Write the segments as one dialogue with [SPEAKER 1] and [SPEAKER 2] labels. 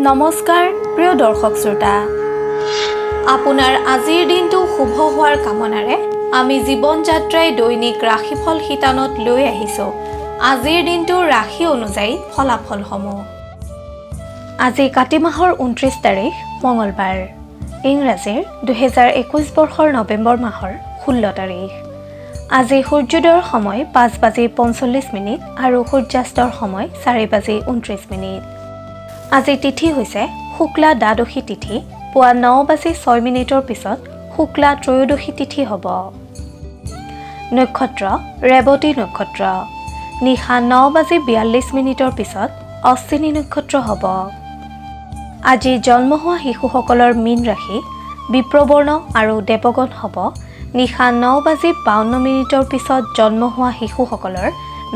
[SPEAKER 1] নমস্কাৰ প্ৰিয় দৰ্শক শ্ৰোতা, আপোনাৰ আজিৰ দিনটো শুভ হোৱাৰ কামনাৰে আমি জীৱন যাত্ৰাই দৈনিক ৰাশিফল শিতানত লৈ আহিছোঁ আজিৰ দিনটোৰ ৰাশি অনুযায়ী ফলাফলসমূহ। আজি কাতি মাহৰ 29 তাৰিখ মঙলবাৰ, ইংৰাজীৰ 2021 বৰ্ষৰ নৱেম্বৰ মাহৰ 16 তাৰিখ। আজি সূৰ্যোদয়ৰ সময় 5:45 আৰু সূৰ্যাস্তৰ সময় 4:29। আজি তিথি হৈছে শুক্লা দ্বাদশী তিথি, পুৱা 9:06 পিছত শুক্লা ত্ৰয়োদশী তিথি হ'ব। নক্ষত্ৰ ৰেৱতী নক্ষত্ৰ, নিশা 9:42 পিছত অশ্বিনী নক্ষত্ৰ হ'ব। আজি জন্ম হোৱা শিশুসকলৰ মীন ৰাশি বিপ্ৰবৰ্ণ আৰু দেৱগণ হ'ব। নিশা 9:52 পিছত জন্ম হোৱা শিশুসকলৰ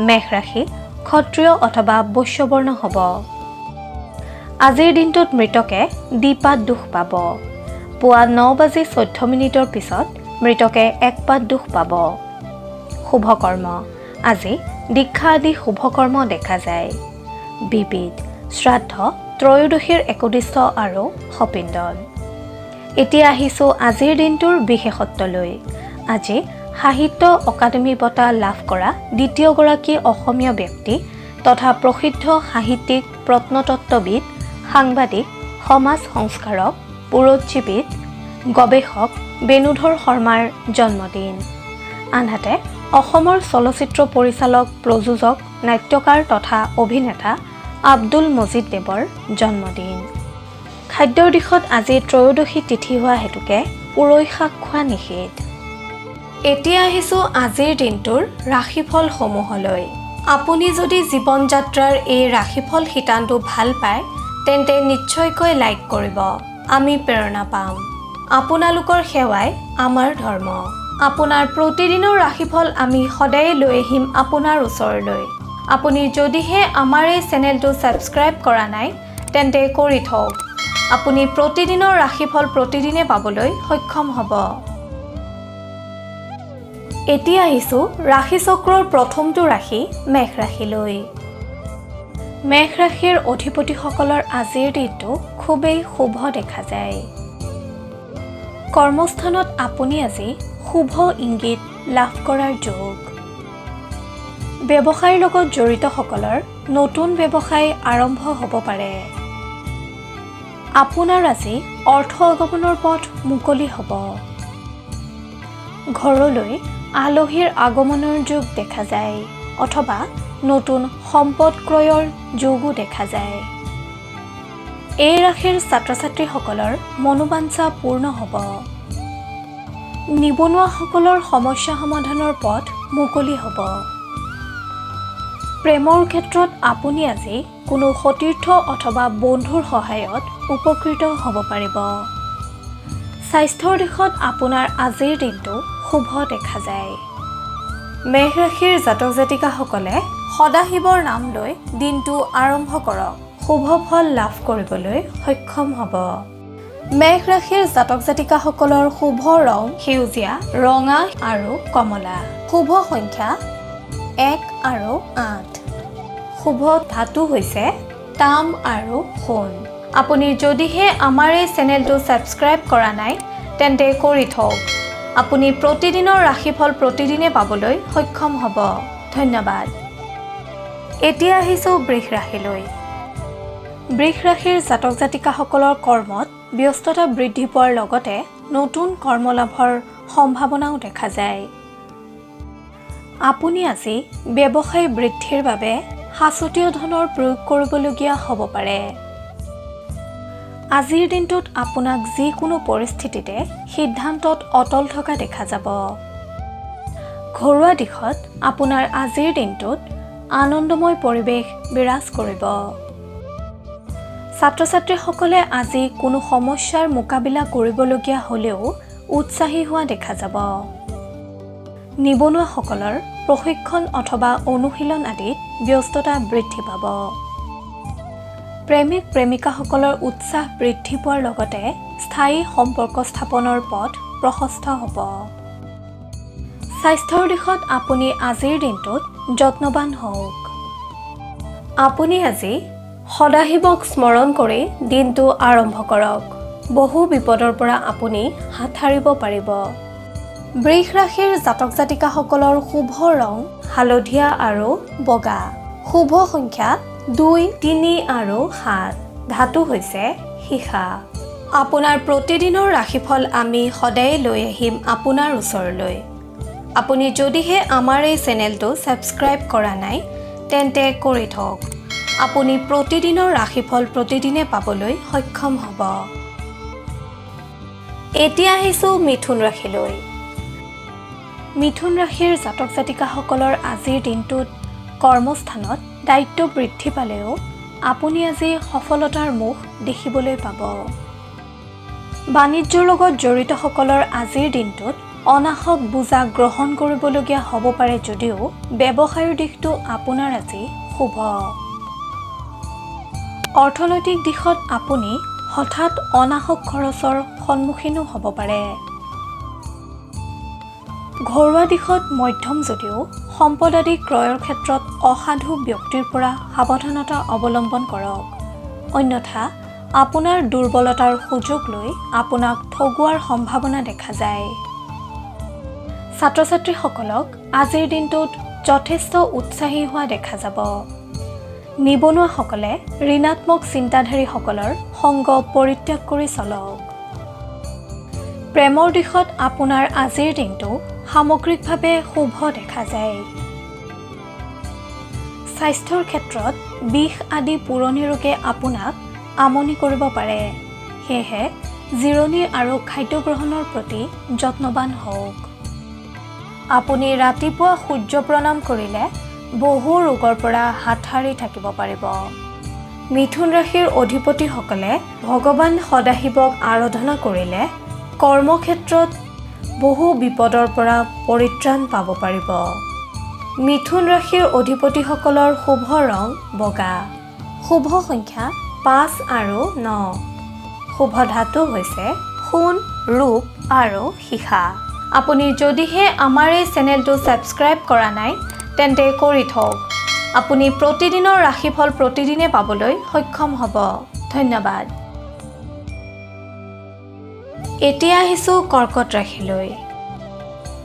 [SPEAKER 1] মেষ ৰাশি ক্ষত্ৰিয় অথবা বৈশ্যবৰ্ণ হ'ব। আজিৰ দিনটোত মৃতকে দ্বিপাদ দুখ পাব। পুৱা 9:14 পিছত মৃতকে একপাদ দুখ পাব। শুভকৰ্ম আজি দীক্ষা আদি শুভকৰ্ম দেখা যায়। বিবিধ শ্ৰাদ্ধ ত্ৰয়োদশীৰ একদিষ্ট আৰু সপিণ্ডন। এতিয়া আহিছোঁ আজিৰ দিনটোৰ বিশেষত্বলৈ। আজি সাহিত্য অকাডেমী বঁটা লাভ কৰা দ্বিতীয়গৰাকী অসমীয়া ব্যক্তি তথা প্ৰসিদ্ধ সাহিত্যিক, প্ৰত্নতত্ত্ববিদ, সাংবাদিক, সমাজ সংস্কাৰক, পুৰজ্জীৱিদ, গৱেষক বেণুধৰ শৰ্মাৰ জন্মদিন। আনহাতে অসমৰ চলচ্চিত্ৰ পৰিচালক, প্ৰযোজক, নাট্যকাৰ তথা অভিনেতা আব্দুল মজিদ দেৱৰ জন্মদিন। খাদ্যৰ দিশত আজি ত্ৰয়োদশী তিথি হোৱা হেতুকে পুৰৈ শাক খোৱা নিষেধ। এতিয়া আহিছোঁ আজিৰ দিনটোৰ ৰাশিফলসমূহলৈ। আপুনি যদি জীৱন যাত্ৰাৰ এই ৰাশিফল শিতানটো ভাল পায় তেন্তে নিশ্চয়কৈ লাইক কৰিব, আমি প্ৰেৰণা পাম। আপোনালোকৰ সেৱাই আমাৰ ধৰ্ম। আপোনাৰ প্ৰতিদিনৰ ৰাশিফল আমি সদায় লৈ আহিম আপোনাৰ ওচৰলৈ। আপুনি যদিহে আমাৰ এই চেনেলটো ছাবস্ক্ৰাইব কৰা নাই তেন্তে কৰি থওক। আপুনি প্ৰতিদিনৰ ৰাশিফল প্ৰতিদিনে পাবলৈ সক্ষম হ'ব। এতিয়া আহিছোঁ ৰাশিচক্ৰৰ প্ৰথমটো ৰাশি মেষ ৰাশিলৈ। মেষ ৰাশিৰ অধিপতিসকলৰ আজিৰ দিনটো খুবেই শুভ দেখা যায়। কৰ্মস্থানত আপুনি আজি শুভ ইংগিত লাভ কৰাৰ যোগ। ব্যৱসায়ৰ লগত জড়িতসকলৰ নতুন ব্যৱসায় আৰম্ভ হ'ব পাৰে। আপোনাৰ আজি অৰ্থ আগমনৰ পথ মুকলি হ'ব। ঘৰলৈ আলহীৰ আগমনৰ যোগ দেখা যায় অথবা নতুন সম্পদ ক্ৰয়ৰ যোগো দেখা যায়। এই ৰাশিৰ ছাত্ৰ ছাত্ৰীসকলৰ মনোবাঞ্ছা পূৰ্ণ হ'ব। নিবনুৱাসকলৰ সমস্যা সমাধানৰ পথ মুকলি হ'ব। প্ৰেমৰ ক্ষেত্ৰত আপুনি আজি কোনো সতীৰ্থ অথবা বন্ধুৰ সহায়ত উপকৃত হ'ব পাৰিব। স্বাস্থ্যৰ দিশত আপোনাৰ আজিৰ দিনটো শুভ দেখা যায়। মেষ ৰাশিৰ জাতক জাতিকাসকলে সদাশিৱৰ নাম লৈ দিনটো আৰম্ভ কৰক, শুভ ফল লাভ কৰিবলৈ সক্ষম হ'ব। মেষ ৰাশিৰ জাতক জাতিকাসকলৰ শুভ ৰং সেউজীয়া, ৰঙা আৰু কমলা। শুভ সংখ্যা 1 আৰু 8। শুভ ধাতু হৈছে তাম আৰু সোণ। আপুনি যদিহে আমাৰ এই চেনেলটো ছাবস্ক্ৰাইব কৰা নাই তেন্তে কৰি থওক। আপুনি প্ৰতিদিনৰ ৰাশিফল প্ৰতিদিনে পাবলৈ সক্ষম হ'ব। ধন্যবাদ। এতিয়া আহিছোঁ বৃষ ৰাশিলৈ। বৃষ ৰাশিৰ জাতক জাতিকাসকলৰ কৰ্মত ব্যস্ততা বৃদ্ধি পোৱাৰ লগতে নতুন কৰ্মলাভৰ সম্ভাৱনাও দেখা যায়। আপুনি আজি ব্যৱসায় বৃদ্ধিৰ বাবে সাঁচতীয় ধনৰ প্ৰয়োগ কৰিবলগীয়া হ'ব পাৰে। আজিৰ দিনটোত আপোনাক যিকোনো পৰিস্থিতিতে সিদ্ধান্তত অটল থকা দেখা যাব। ঘৰুৱা দিশত আপোনাৰ আজিৰ দিনটোত আনন্দময় পৰিৱেশ বিৰাজ কৰিব। ছাত্ৰ ছাত্ৰীসকলে আজি কোনো সমস্যাৰ মোকাবিলা কৰিবলগীয়া হ'লেও উৎসাহী হোৱা দেখা যাব। নিবনুৱাসকলৰ প্ৰশিক্ষণ অথবা অনুশীলন আদিত ব্যস্ততা বৃদ্ধি পাব। প্ৰেমিক প্ৰেমিকাসকলৰ উৎসাহ বৃদ্ধি পোৱাৰ লগতে স্থায়ী সম্পৰ্ক স্থাপনৰ পথ প্ৰশস্ত হ'ব। স্বাস্থ্যৰ দিশত আপুনি আজিৰ দিনটোত যত্নৱান হওক। আপুনি আজি সদাশিৱক স্মৰণ কৰি দিনটো আৰম্ভ কৰক। বহু বিপদৰ পৰা আপুনি হাত সাৰিব পাৰিব। বৃষ ৰাশিৰ জাতক জাতিকাসকলৰ শুভ ৰং হালধীয়া আৰু বগা। শুভ সংখ্যা 2, 3 আৰু 7। ধাতু হৈছে সীসা। আপোনাৰ প্ৰতিদিনৰ ৰাশিফল আমি সদায় লৈ আহিম আপোনাৰ ওচৰলৈ। আপুনি যদিহে আমাৰ এই চেনেলটো ছাবস্ক্ৰাইব কৰা নাই তেন্তে কৰি থওক। আপুনি প্ৰতিদিনৰ ৰাশিফল প্ৰতিদিনে পাবলৈ সক্ষম হ'ব। এতিয়া আহিছোঁ মিথুন ৰাশিলৈ। মিথুন ৰাশিৰ জাতক জাতিকাসকলৰ আজিৰ দিনটোত কৰ্মস্থানত দায়িত্ব বৃদ্ধি পালেও আপুনি আজি সফলতাৰ মুখ দেখিবলৈ পাব। বাণিজ্যৰ লগত জড়িতসকলৰ আজিৰ দিনটোত অনাহক বোজা গ্ৰহণ কৰিবলগীয়া হ'ব পাৰে যদিও ব্যৱসায়ৰ দিশটো আপোনাৰ আজি শুভ। অৰ্থনৈতিক দিশত আপুনি হঠাৎ অনাহক খৰচৰ সন্মুখীনো হ'ব পাৰে। ঘৰুৱা দিশত মধ্যম যদিও সম্পদ আদি ক্ৰয়ৰ ক্ষেত্ৰত অসাধু ব্যক্তিৰ পৰা সাৱধানতা অৱলম্বন কৰক। অন্যথা আপোনাৰ দুৰ্বলতাৰ সুযোগ লৈ আপোনাক ঠগোৱাৰ সম্ভাৱনা দেখা যায়। ছাত্ৰ ছাত্ৰীসকলক আজিৰ দিনটোত যথেষ্ট উৎসাহী হোৱা দেখা যাব। নিবনুৱাসকলে ঋণাত্মক চিন্তাধাৰীসকলৰ সংগ পৰিত্যাগ কৰি চলক। প্ৰেমৰ দিশত আপোনাৰ আজিৰ দিনটো সামগ্ৰিকভাৱে শুভ দেখা যায়। স্বাস্থ্যৰ ক্ষেত্ৰত বিষ আদি পুৰণি ৰোগে আপোনাক আমনি কৰিব পাৰে। সেয়েহে জিৰণি আৰু খাদ্য গ্ৰহণৰ প্ৰতি যত্নৱান হওক। আপুনি ৰাতিপুৱা সূৰ্য প্ৰণাম কৰিলে বহু ৰোগৰ পৰা হাত সাৰি থাকিব পাৰিব। মিথুন ৰাশিৰ অধিপতিসকলে ভগৱান সদাশিৱক আৰাধনা কৰিলে কৰ্মক্ষেত্ৰত বহু বিপদৰ পৰা পৰিত্ৰাণ পাব পাৰিব। মিথুন ৰাশিৰ অধিপতিসকলৰ শুভ ৰং বগা। শুভ সংখ্যা 5 আৰু 9। শুভ ধাতু হৈছে সোণ, ৰূপ আৰু সীসা। আপুনি যদিহে আমাৰ এই চেনেলটো ছাবস্ক্ৰাইব কৰা নাই তেন্তে কৰি থওক। আপুনি প্ৰতিদিনৰ ৰাশিফল প্ৰতিদিনে পাবলৈ সক্ষম হ'ব। ধন্যবাদ। এতিয়া আহিছোঁ কৰ্কট ৰাশিলৈ।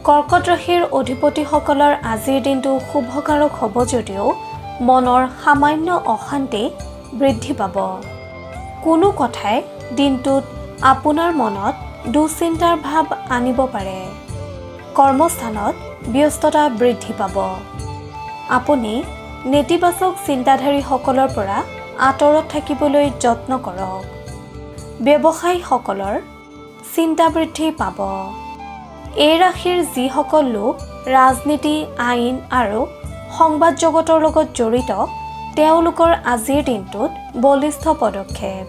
[SPEAKER 1] কৰ্কট ৰাশিৰ অধিপতিসকলৰ আজিৰ দিনটো শুভকাৰক হ'ব যদিও মনৰ সামান্য অশান্তি বৃদ্ধি পাব। কোনো কথাই দিনটোত আপোনাৰ মনত দুশ্চিন্তাৰ ভাৱ আনিব পাৰে। কৰ্মস্থানত ব্যস্ততা বৃদ্ধি পাব। আপুনি নেতিবাচক চিন্তাধাৰীসকলৰ পৰা আঁতৰত থাকিবলৈ যত্ন কৰক। ব্যৱসায়ীসকলৰ চিন্তা বৃদ্ধি পাব। এই ৰাশিৰ যিসকল লোক ৰাজনীতি, আইন আৰু সংবাদ জগতৰ লগত জড়িত তেওঁলোকৰ আজিৰ দিনটোত বলিষ্ঠ পদক্ষেপ।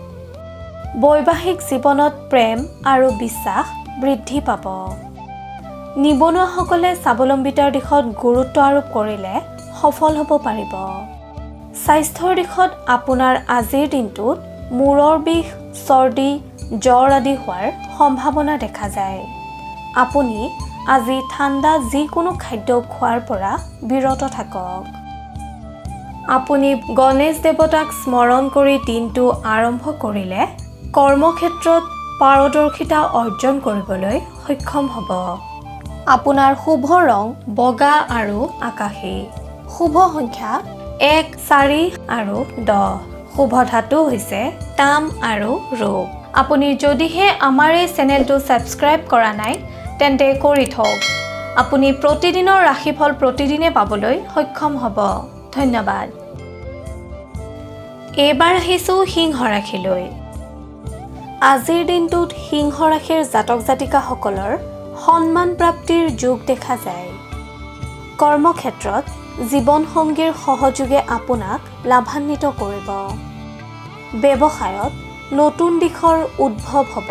[SPEAKER 1] বৈবাহিক জীৱনত প্ৰেম আৰু বিশ্বাস বৃদ্ধি পাব। নিবনুৱাসকলে স্বাৱলম্বিতাৰ দিশত গুৰুত্ব আৰোপ কৰিলে সফল হ'ব পাৰিব। স্বাস্থ্যৰ দিশত আপোনাৰ আজিৰ দিনটোত মূৰৰ বিষ, চৰ্দি, জ্বৰ আদি হোৱাৰ সম্ভাৱনা দেখা যায়। আপুনি আজি ঠাণ্ডা যিকোনো খাদ্য খোৱাৰ পৰা বিৰত থাকক। আপুনি গণেশ দেৱতাক স্মৰণ কৰি দিনটো আৰম্ভ কৰিলে কৰ্মক্ষেত্ৰত পাৰদৰ্শিতা অৰ্জন কৰিবলৈ সক্ষম হ'ব। আপোনাৰ শুভ ৰং বগা আৰু আকাশী। শুভ সংখ্যা 1, 4 আৰু 10। শুভ ধাতু হৈছে তাম আৰু ৰূপ। আপুনি যদিহে আমাৰ এই চেনেলটো ছাবস্ক্ৰাইব কৰা নাই তেন্তে কৰি থওক। আপুনি প্ৰতিদিনৰ ৰাশিফল প্ৰতিদিনে পাবলৈ সক্ষম হ'ব। ধন্যবাদ। এইবাৰ আহিছোঁ সিংহ ৰাশিলৈ। আজিৰ দিনটোত সিংহ ৰাশিৰ জাতক জাতিকাসকলৰ সন্মান প্ৰাপ্তিৰ যোগ দেখা যায়। কৰ্মক্ষেত্ৰত জীৱনসংগীৰ সহযোগে আপোনাক লাভান্বিত কৰিব। ব্যৱসায়ত নতুন দিশৰ উদ্ভৱ হ'ব।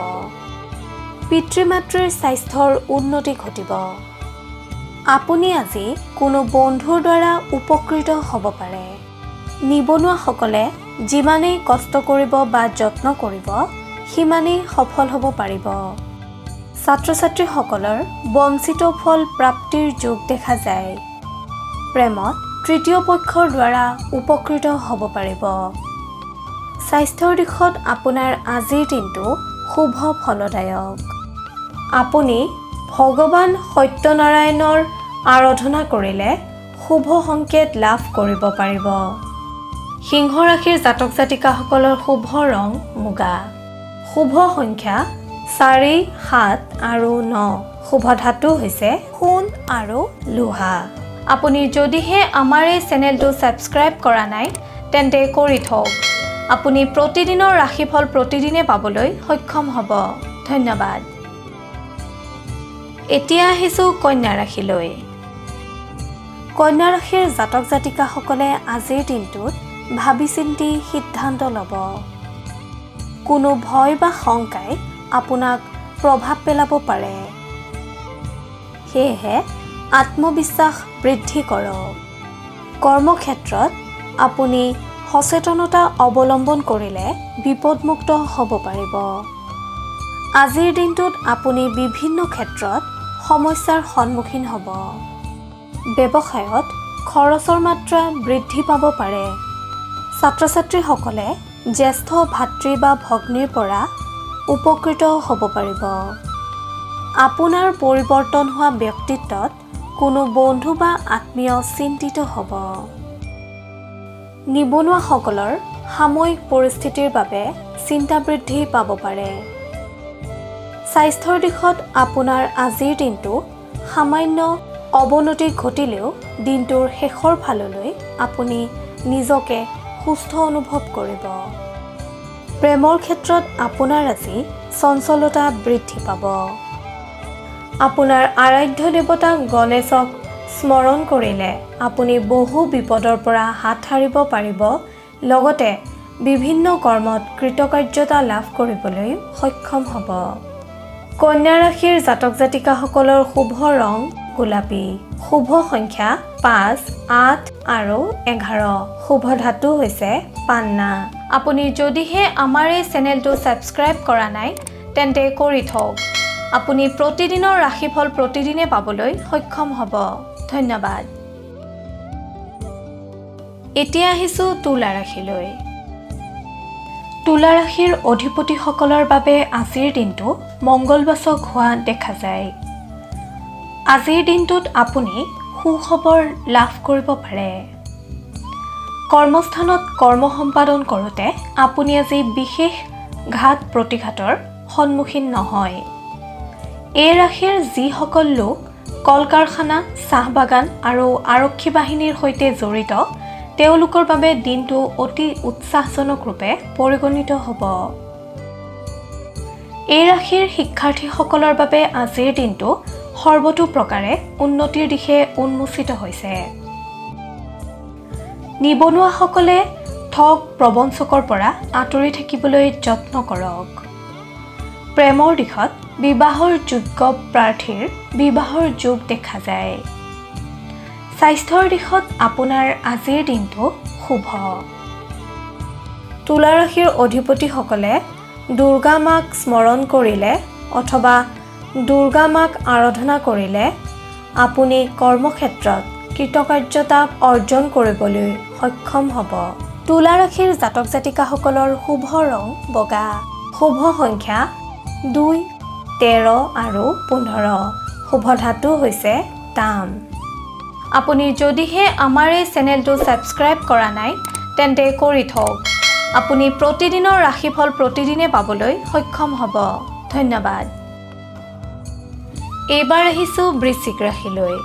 [SPEAKER 1] পিতৃ মাতৃৰ স্বাস্থ্যৰ উন্নতি ঘটিব। আপুনি আজি কোনো বন্ধুৰ দ্বাৰা উপকৃত হ'ব পাৰে। নিবনুৱাসকলে যিমানেই কষ্ট কৰিব বা যত্ন কৰিব সিমানেই সফল হ'ব পাৰিব। ছাত্ৰ ছাত্ৰীসকলৰ বঞ্চিত ফল প্ৰাপ্তিৰ যোগ দেখা যায়। প্ৰেমত তৃতীয় পক্ষৰ দ্বাৰা উপকৃত হ'ব পাৰিব। স্বাস্থ্যৰ দিশত আপোনাৰ আজিৰ দিনটো শুভ ফলদায়ক। আপুনি ভগৱান সত্যনাৰায়ণৰ আৰাধনা কৰিলে শুভ সংকেত লাভ কৰিব পাৰিব। সিংহ ৰাশিৰ জাতক জাতিকাসকলৰ শুভ ৰং মুগা। শুভ সংখ্যা 4, 7 আৰু 9। শুভ ধাতু হৈছে সোণ আৰু লোহা। আপুনি যদিহে আমাৰ এই চেনেলটো ছাবস্ক্ৰাইব কৰা নাই তেন্তে কৰি থওক। আপুনি প্ৰতিদিনৰ ৰাশিফল প্ৰতিদিনে পাবলৈ সক্ষম হ'ব। ধন্যবাদ। এতিয়া আহিছোঁ কন্যা ৰাশিলৈ। কন্যা ৰাশিৰ জাতক জাতিকাসকলে আজিৰ দিনটোত ভাবি চিন্তি সিদ্ধান্ত ল'ব। কোনো ভয় বা শংকাই আপোনাক প্ৰভাৱ পেলাব পাৰে। সেয়েহে আত্মবিশ্বাস বৃদ্ধি কৰক। কৰ্মক্ষেত্ৰত আপুনি সচেতনতা অৱলম্বন কৰিলে বিপদমুক্ত হ'ব পাৰিব। আজিৰ দিনটোত আপুনি বিভিন্ন ক্ষেত্ৰত সমস্যাৰ সন্মুখীন হ'ব। ব্যৱসায়ত খৰচৰ মাত্ৰা বৃদ্ধি পাব পাৰে। ছাত্ৰ ছাত্ৰীসকলে জ্যেষ্ঠ ভাতৃ বা ভগ্নীৰ পৰা উপকৃত হ'ব পাৰিব। আপোনাৰ পৰিৱৰ্তন হোৱা ব্যক্তিত্বত কোনো বন্ধু বা আত্মীয় চিন্তিত হ'ব। নিবনুৱাসকলৰ সাময়িক পৰিস্থিতিৰ বাবে চিন্তা বৃদ্ধি পাব পাৰে। স্বাস্থ্যৰ দিশত আপোনাৰ আজিৰ দিনটো সামান্য অৱনতি ঘটিলেও দিনটোৰ শেষৰ ফাললৈ আপুনি নিজকে সুস্থ অনুভৱ কৰিব। প্ৰেমৰ ক্ষেত্ৰত আপোনাৰ আজি চঞ্চলতা বৃদ্ধি পাব। আপোনাৰ আৰাধ্য দেৱতা গণেশক স্মৰণ কৰিলে আপুনি বহু বিপদৰ পৰা হাত সাৰিব পাৰিব। লগতে বিভিন্ন কৰ্মত কৃতকাৰ্যতা লাভ কৰিবলৈ সক্ষম হ'ব। কন্যা ৰাশিৰ জাতক জাতিকাসকলৰ শুভ ৰং গোলাপী। শুভ সংখ্যা 5, 8 আৰু 11। শুভ ধাতু হৈছে পান্না। আপুনি যদিহে আমাৰ এই চেনেলটো ছাবস্ক্ৰাইব কৰা নাই তেন্তে কৰি থওক। আপুনি প্ৰতিদিনৰ ৰাশিফল প্ৰতিদিনে পাবলৈ সক্ষম হ'ব। ধন্যবাদ। এতিয়া আহিছোঁ তুলা ৰাশিলৈ। তুলা ৰাশিৰ অধিপতিসকলৰ বাবে আজিৰ দিনটো মংগলবাচক হোৱা দেখা যায়। আজিৰ দিনটোত আপুনি সুখবৰ লাভ কৰিব পাৰে। কৰ্মস্থানত কৰ্ম সম্পাদন কৰোঁতে আপুনি আজি বিশেষ ঘাত প্ৰতিঘাতৰ সন্মুখীন নহয়। এই ৰাশিৰ যিসকল লোক কল কাৰখানা, চাহ বাগান আৰু আৰক্ষী বাহিনীৰ সৈতে জড়িত তেওঁলোকৰ বাবে দিনটো অতি উৎসাহজনক ৰূপে পৰিগণিত হ'ব। এই ৰাশিৰ শিক্ষাৰ্থীসকলৰ বাবে আজিৰ দিনটো সৰ্বতো প্ৰকাৰে উন্নতিৰ দিশে উন্মোচিত হৈছে। নিবনুৱাসকলে ঠগ প্ৰবঞ্চকৰ পৰা আঁতৰি থাকিবলৈ যত্ন কৰক। প্ৰেমৰ দিশত বিবাহৰ যোগ্য প্ৰাৰ্থীৰ বিবাহৰ যোগ দেখা যায়। স্বাস্থ্যৰ দিশত আপোনাৰ আজিৰ দিনটো শুভ। তুলা ৰাশিৰ অধিপতিসকলে দুৰ্গা মাক স্মৰণ কৰিলে অথবা দুৰ্গা মাক আৰাধনা কৰিলে আপুনি কৰ্মক্ষেত্ৰত কৃতকাৰ্যতা অৰ্জন কৰিবলৈ সক্ষম হ'ব। তুলা ৰাশিৰ জাতক জাতিকাসকলৰ শুভ ৰং বগা। শুভ সংখ্যা 2, 13 আৰু 15। শুভ ধাতু হৈছে তাম। আপুনি যদিহে আমাৰ এই চেনেলটো ছাবস্ক্ৰাইব কৰা নাই তেন্তে কৰি থওক। আপুনি প্ৰতিদিনৰ ৰাশিফল প্ৰতিদিনে পাবলৈ সক্ষম হ'ব। ধন্যবাদ। এইবাৰ আহিছোঁ বৃশ্চিক ৰাশিলৈ।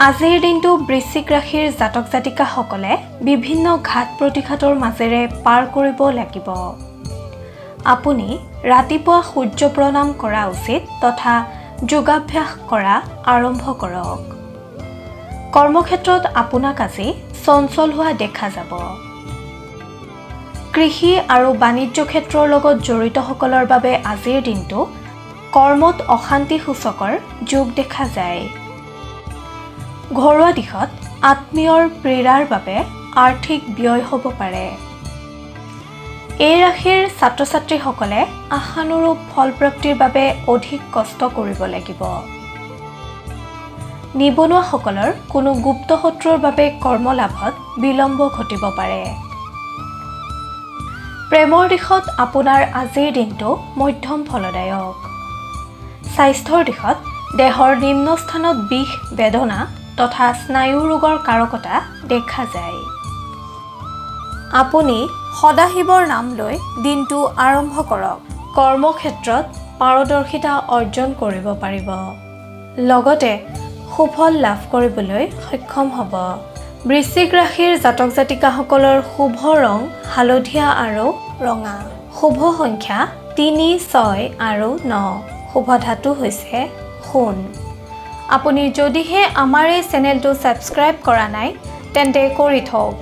[SPEAKER 1] আজিৰ দিনটো বৃশ্চিক ৰাশিৰ জাতক জাতিকাসকলে বিভিন্ন ঘাত প্ৰতিঘাতৰ মাজেৰে পাৰ কৰিব লাগিব। আপুনি ৰাতিপুৱা সূৰ্য প্ৰণাম কৰা উচিত তথা যোগাভ্যাস কৰা আৰম্ভ কৰক। কৰ্মক্ষেত্ৰত আপোনাক আজি চঞ্চল হোৱা দেখা যাব। কৃষি আৰু বাণিজ্য ক্ষেত্ৰৰ লগত জড়িতসকলৰ বাবে আজিৰ দিনটো কৰ্মত অশান্তি সূচকৰ যোগ দেখা যায়। ঘৰুৱা দিশত আত্মীয়ৰ পীড়াৰ বাবে আৰ্থিক ব্যয় হ'ব পাৰে। এই ৰাশিৰ ছাত্ৰ ছাত্ৰীসকলে আশানুৰূপ ফলপ্ৰাপ্তিৰ বাবে অধিক কষ্ট কৰিব লাগিব। নিবনুৱাসকলৰ কোনো গুপ্ত শত্ৰুৰ বাবে কৰ্মলাভত বিলম্ব ঘটিব পাৰে। প্ৰেমৰ দিশত আপোনাৰ আজিৰ দিনটো মধ্যম ফলদায়ক। স্বাস্থ্যৰ দিশত দেহৰ নিম্ন স্থানত বিষ, বেদনা তথা স্নায়ু ৰোগৰ কাৰকতা দেখা যায়। আপুনি সদাশিৱৰ নাম লৈ দিনটো আৰম্ভ কৰক। কৰ্মক্ষেত্ৰত পাৰদৰ্শিতা অৰ্জন কৰিব পাৰিব। লগতে সুফল লাভ কৰিবলৈ সক্ষম হ'ব। বৃশ্চিক ৰাশিৰ জাতক জাতিকাসকলৰ শুভ ৰং হালধীয়া আৰু ৰঙা। শুভ সংখ্যা 3, 6 আৰু 9। শুভ ধাতু হৈছে সোণ। আপুনি যদিহে আমাৰ এই চেনেলটো ছাবস্ক্ৰাইব কৰা নাই তেন্তে কৰি থওক।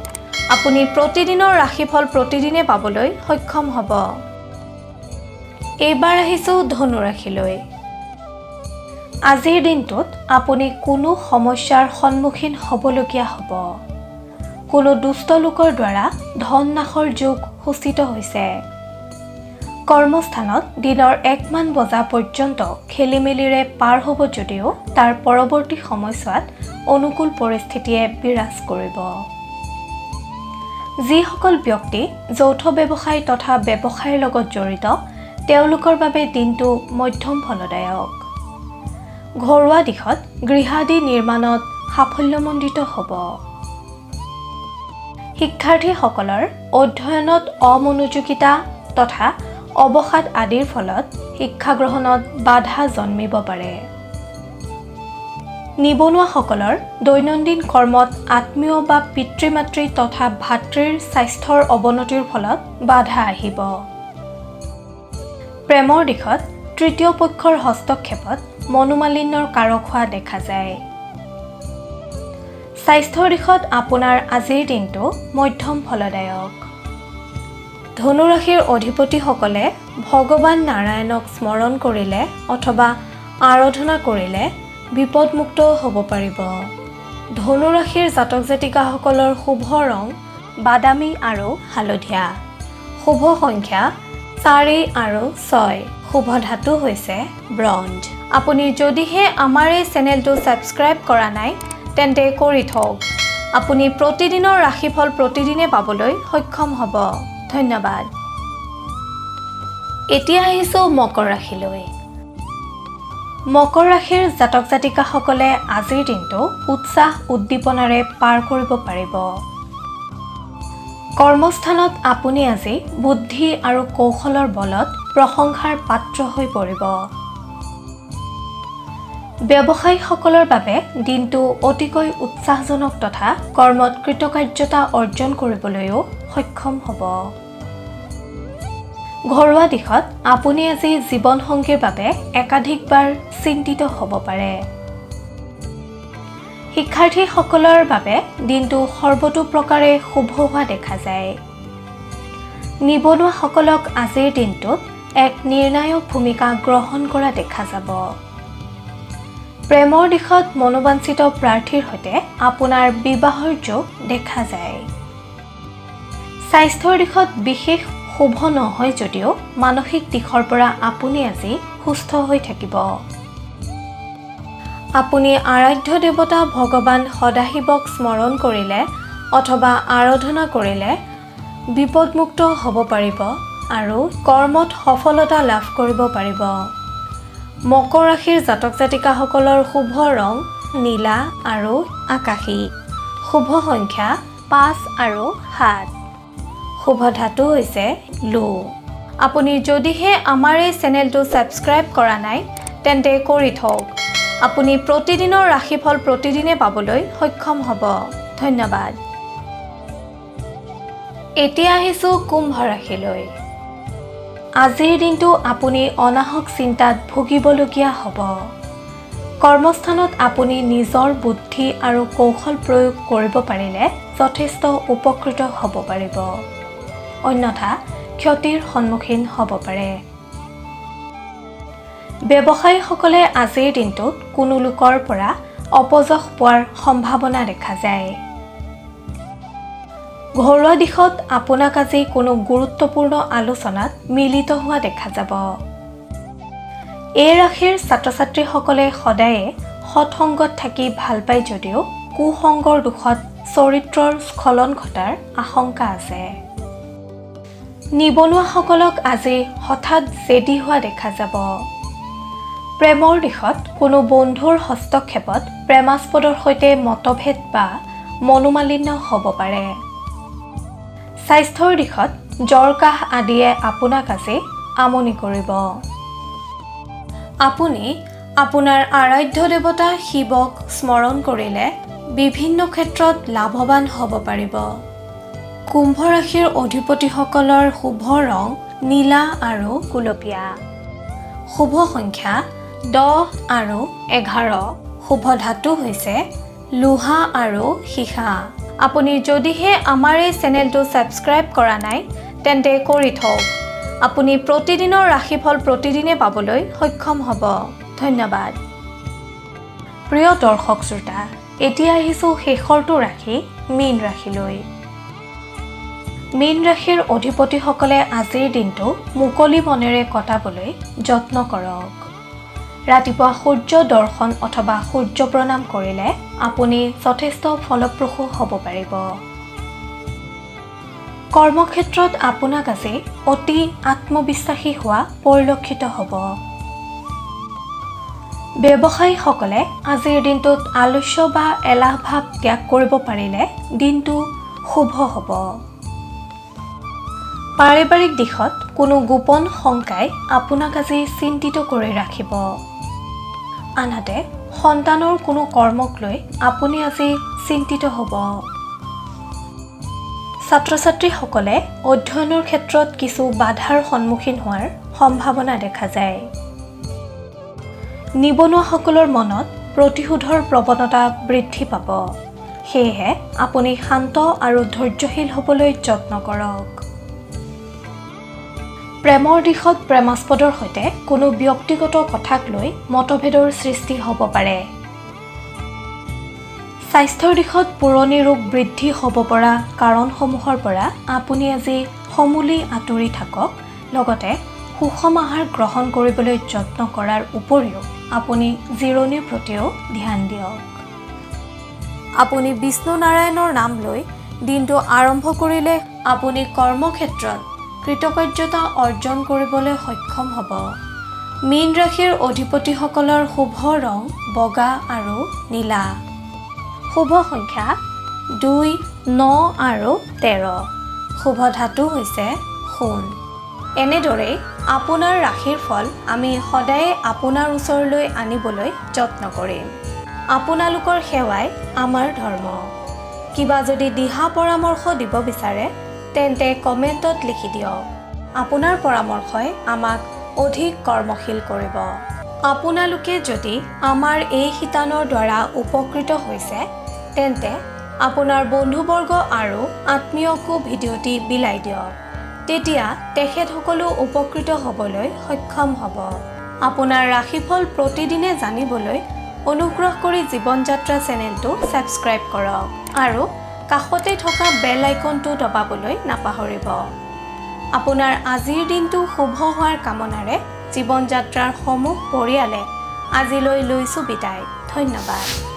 [SPEAKER 1] আপুনি প্ৰতিদিনৰ ৰাশিফল প্ৰতিদিনে পাবলৈ সক্ষম হ'ব। এইবাৰ আহিছোঁ ধনু ৰাশিলৈ। আজিৰ দিনটোত আপুনি কোনো সমস্যাৰ সন্মুখীন হ'বলগীয়া হ'ব। কোনো দুষ্ট লোকৰ দ্বাৰা ধন নাশৰ যোগ সূচিত হৈছে। কৰ্মস্থানত দিনৰ 1মান বজা পৰ্যন্ত খেলিমেলিৰে পাৰ হ'ব যদিও তাৰ পৰৱৰ্তী সময়ছোৱাত অনুকূল পৰিস্থিতিয়ে বিৰাজ কৰিব। যিসকল ব্যক্তি যৌথ ব্যৱসায় তথা ব্যৱসায়ৰ লগত জড়িত তেওঁলোকৰ বাবে দিনটো মধ্যম ফলদায়ক। ঘৰুৱা দিশত গৃহাদি নিৰ্মাণত সাফল্যমণ্ডিত হ'ব। শিক্ষাৰ্থীসকলৰ অধ্যয়নত অমনোযোগিতা তথা অৱসাদ আদিৰ ফলত শিক্ষা গ্ৰহণত বাধা জন্মিব পাৰে। নিবনুৱাসকলৰ দৈনন্দিন কৰ্মত আত্মীয় বা পিতৃ-মাতৃ তথা ভাতৃৰ স্বাস্থ্যৰ অৱনতিৰ ফলত বাধা আহিব। প্ৰেমৰ দিশত তৃতীয় পক্ষৰ হস্তক্ষেপত মনোমালিন্যৰ কাৰক হোৱা দেখা যায়। স্বাস্থ্যৰ দিশত আপোনাৰ আজিৰ দিনটো মধ্যম ফলদায়ক। ধনু ৰাশিৰ অধিপতিসকলে ভগৱান নাৰায়ণক স্মৰণ কৰিলে অথবা আৰাধনা কৰিলে বিপদমুক্ত হ'ব পাৰিব। ধনু ৰাশিৰ জাতক জাতিকাসকলৰ শুভ ৰং বাদামী আৰু হালধীয়া। শুভ সংখ্যা 4 আৰু 6। শুভ ধাতু হৈছে ব্ৰঞ্জ। আপুনি যদিহে আমাৰ এই চেনেলটো ছাবস্ক্ৰাইব কৰা নাই তেন্তে কৰি থওক। আপুনি প্ৰতিদিনৰ ৰাশিফল প্ৰতিদিনে পাবলৈ সক্ষম হ'ব। ধন্যবাদ। এতিয়া আহিছোঁ মকৰ ৰাশিলৈ। মকৰ ৰাশিৰ জাতক জাতিকাসকলে আজিৰ দিনটো উৎসাহ উদ্দীপনাৰে পাৰ কৰিব পাৰিব। কৰ্মস্থানত আপুনি আজি বুদ্ধি আৰু কৌশলৰ বলত প্ৰশংসাৰ পাত্ৰ হৈ পৰিব। ব্যৱসায়ীসকলৰ বাবে দিনটো অতিকৈ উৎসাহজনক তথা কৰ্মত কৃতকাৰ্যতা অৰ্জন কৰিবলৈও সক্ষম হ'ব। ঘৰুৱা দিশত আপুনি আজি জীৱনসংগীৰ বাবে একাধিকবাৰ চিন্তিত হ'ব পাৰে। শিক্ষাৰ্থীসকলৰ বাবে দিনটো সৰ্বতো প্ৰকাৰে শুভ হোৱা দেখা যায়। নিবনুৱাসকলক আজিৰ দিনটোত এক নিৰ্ণায়ক ভূমিকা গ্ৰহণ কৰা দেখা যাব। প্ৰেমৰ দিশত মনোবাঞ্ছিত প্ৰাৰ্থীৰ সৈতে আপোনাৰ বিবাহৰ যোগ দেখা যায়। স্বাস্থ্যৰ দিশত বিশেষ শুভ নহয় যদিও মানসিক দিশৰ পৰা আপুনি আজি সুস্থ হৈ থাকিব। আপুনি আৰাধ্য দেৱতা ভগৱান সদাশিৱক স্মৰণ কৰিলে অথবা আৰাধনা কৰিলে বিপদমুক্ত হ'ব পাৰিব আৰু কৰ্মত সফলতা লাভ কৰিব পাৰিব। মকৰ ৰাশিৰ জাতক জাতিকাসকলৰ শুভ ৰং নীলা আৰু আকাশী। শুভ সংখ্যা 5 আৰু 7। শুভ ধাতু হৈছে লো। আপুনি যদিহে আমাৰ এই চেনেলটো ছাবস্ক্ৰাইব কৰা নাই তেন্তে কৰি থওক। আপুনি প্ৰতিদিনৰ ৰাশিফল প্ৰতিদিনে পাবলৈ সক্ষম হ'ব। ধন্যবাদ। এতিয়া আহিছোঁ কুম্ভ ৰাশিলৈ। আজিৰ দিনটো আপুনি অনাহক চিন্তাত ভুগিবলগীয়া হ'ব। কৰ্মস্থানত আপুনি নিজৰ বুদ্ধি আৰু কৌশল প্ৰয়োগ কৰিব পাৰিলে যথেষ্ট উপকৃত হ'ব পাৰিব। অন্যথা ক্ষতিৰ সন্মুখীন হ'ব পাৰে। ব্যৱসায়ীসকলে আজিৰ দিনটোত কোনো লোকৰ পৰা অপযশ পোৱাৰ সম্ভাৱনা দেখা যায়। ঘৰুৱা দিশত আপোনাক আজি কোনো গুৰুত্বপূৰ্ণ আলোচনাত মিলিত হোৱা দেখা যাব। এই ৰাশিৰ ছাত্ৰ ছাত্ৰীসকলে সদায়ে সৎসংগত থাকি ভাল পায় যদিও কুসংগৰ দুখত চৰিত্ৰৰ স্খলন ঘটাৰ আশংকা আছে। নিবনুৱাসকলক আজি হঠাৎ জেদী হোৱা দেখা যাব। প্ৰেমৰ দিশত কোনো বন্ধুৰ হস্তক্ষেপত প্ৰেমাস্পদৰ সৈতে মতভেদ বা মনোমালিন্য হ'ব পাৰে। স্বাস্থ্যৰ দিশত জ্বৰ কাহ আদিয়ে আপোনাক আজি আমনি কৰিব। আপুনি আপোনাৰ আৰাধ্য দেৱতা শিৱক স্মৰণ কৰিলে বিভিন্ন ক্ষেত্ৰত লাভৱান হ'ব পাৰিব। কুম্ভ ৰাশিৰ অধিপতিসকলৰ শুভ ৰং নীলা আৰু গুলপীয়া। শুভ সংখ্যা 10 আৰু 11। শুভ ধাতু হৈছে লোহা আৰু সীসা। আপুনি যদিহে আমাৰ এই চেনেলটো ছাবস্ক্ৰাইব কৰা নাই তেন্তে কৰি থওক। আপুনি প্ৰতিদিনৰ ৰাশিফল প্ৰতিদিনে পাবলৈ সক্ষম হ'ব। ধন্যবাদ। প্ৰিয় দৰ্শক শ্ৰোতা, এতিয়া আহিছোঁ শেষৰটো ৰাশি মীন ৰাশিলৈ। মীন ৰাশিৰ অধিপতিসকলে আজিৰ দিনটো মুকলি মনেৰে কটাবলৈ যত্ন কৰক। ৰাতিপুৱা সূৰ্য দৰ্শন অথবা সূৰ্য প্ৰণাম কৰিলে আপুনি যথেষ্ট ফলপ্ৰসূ হ'ব পাৰিব। কৰ্মক্ষেত্ৰত আপোনাক আজি অতি আত্মবিশ্বাসী হোৱা পৰিলক্ষিত হ'ব। ব্যৱসায়ীসকলে আজিৰ দিনটোত আলস্য বা এলাহ ভাৱ ত্যাগ কৰিব পাৰিলে দিনটো শুভ হ'ব। পাৰিবাৰিক দিশত কোনো গোপন শংকাই আপোনাক আজি চিন্তিত কৰি ৰাখিব। আনহাতে সন্তানৰ কোনো কৰ্মক লৈ আপুনি আজি চিন্তিত হ'ব। ছাত্ৰ ছাত্ৰীসকলে অধ্যয়নৰ ক্ষেত্ৰত কিছু বাধাৰ সন্মুখীন হোৱাৰ সম্ভাৱনা দেখা যায়। নিবনুৱাসকলৰ মনত প্ৰতিশোধৰ প্ৰৱণতা বৃদ্ধি পাব। সেয়েহে আপুনি শান্ত আৰু ধৈৰ্যশীল হ'বলৈ যত্ন কৰক। প্ৰেমৰ দিশত প্ৰেমাস্পদৰ সৈতে কোনো ব্যক্তিগত কথাক লৈ মতভেদৰ সৃষ্টি হ'ব পাৰে। স্বাস্থ্যৰ দিশত পুৰণি ৰোগ বৃদ্ধি হ'ব পৰা কাৰণসমূহৰ পৰা আপুনি আজি সমূলি আঁতৰি থাকক। লগতে সুষম আহাৰ গ্ৰহণ কৰিবলৈ যত্ন কৰাৰ উপৰিও আপুনি জিৰণিৰ প্ৰতিও ধ্যান দিয়ক। আপুনি বিষ্ণু নাৰায়ণৰ নাম লৈ দিনটো আৰম্ভ কৰিলে আপুনি কৰ্মক্ষেত্ৰত কৃতকাৰ্যতা অৰ্জন কৰিবলৈ সক্ষম হ'ব। মীন ৰাশিৰ অধিপতিসকলৰ শুভ ৰং বগা আৰু নীলা। শুভ সংখ্যা 2, 9 আৰু 13। শুভ ধাতু হৈছে সোণ। এনেদৰেই আপোনাৰ ৰাশিৰ ফল আমি সদায়ে আপোনাৰ ওচৰলৈ আনিবলৈ যত্ন কৰিম। আপোনালোকৰ সেৱাই আমাৰ ধৰ্ম। কিবা যদি দিহা পৰামৰ্শ দিব বিচাৰে তেন্তে কমেণ্টত লিখি দিয়ক। আপোনাৰ পৰামৰ্শই আমাক অধিক কৰ্মশীল কৰিব। আপোনালোকে যদি আমাৰ এই শিতানৰ দ্বাৰা উপকৃত হৈছে তেন্তে আপোনাৰ বন্ধুবৰ্গ আৰু আত্মীয়কো ভিডিঅ'টি বিলাই দিয়ক। তেতিয়া তেখেতসকলো উপকৃত হ'বলৈ সক্ষম হ'ব। আপোনাৰ ৰাশিফল প্ৰতিদিনে জানিবলৈ অনুগ্ৰহ কৰি জীৱন যাত্ৰা চেনেলটো ছাবস্ক্ৰাইব কৰক আৰু কাষতে থকা বেল আইকনটো দবাবলৈ নাপাহৰিব। আপোনাৰ আজিৰ দিনটো শুভ হোৱাৰ কামনাৰে জীৱন যাত্ৰাৰ সমূহ পৰিয়ালে আজিলৈ লৈছোঁ বিদায়। ধন্যবাদ।